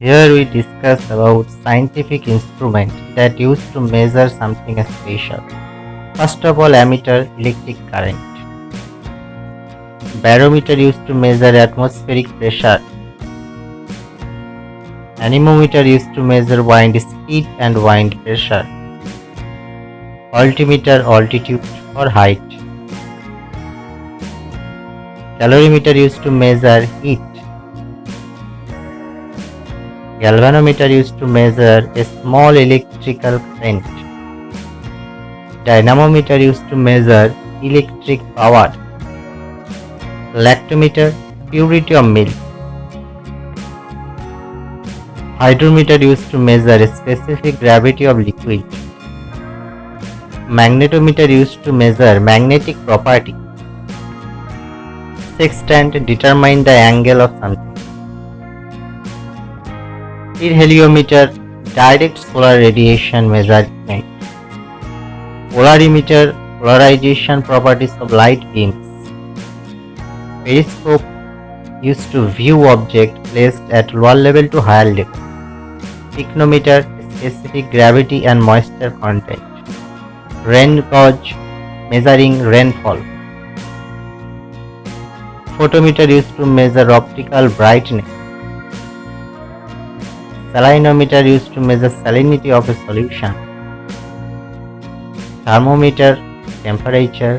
Here we discuss about scientific instruments that used to measure something special. First of all, ammeter, electric current. Barometer used to measure atmospheric pressure. Anemometer used to measure wind speed and wind pressure. Altimeter, altitude or height. Calorimeter used to measure heat. Galvanometer used to measure a small electrical current. Dynamometer used to measure electric power. Lactometer, purity of milk. Hydrometer used to measure a specific gravity of liquid. Magnetometer used to measure magnetic property. Sextant determine the angle of something. Heliometer, direct solar radiation measurement. Polarimeter, polarization properties of light beams. Periscope, used to view objects placed at lower level to higher level. Pycnometer, specific gravity and moisture content. Rain gauge, measuring rainfall. Photometer used to measure optical brightness. Salinometer used to measure salinity of a solution. Thermometer, temperature.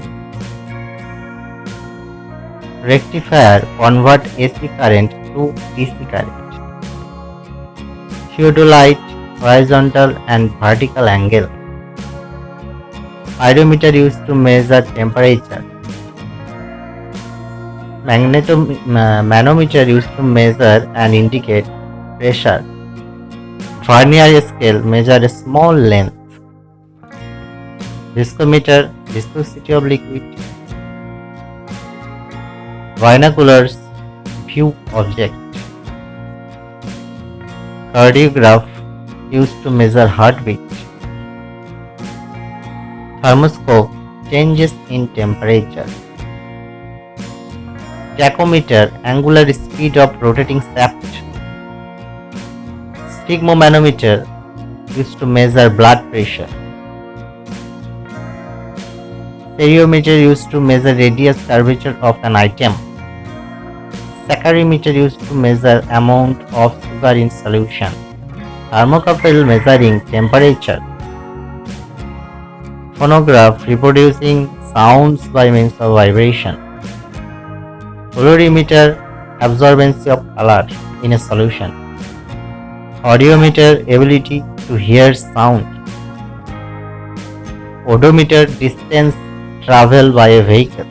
Rectifier, convert AC current to DC current. Theodolite, horizontal and vertical angle. Pyrometer used to measure temperature. Manometer used to measure and indicate pressure. Vernier scale, measure a small length. Viscometer, viscosity of liquid. Binoculars, view object. Cardiograph, used to measure heartbeat. Thermoscope, changes in temperature. Tachometer, angular speed of rotating shaft. Sphygmomanometer, used to measure blood pressure. Stereometer, used to measure radius curvature of an item. Saccharimeter, used to measure amount of sugar in solution. Thermocouple, measuring temperature. Phonograph, reproducing sounds by means of vibration. Colorimeter, absorbency of color in a solution. Audiometer, ability to hear sound. Odometer, distance traveled by a vehicle.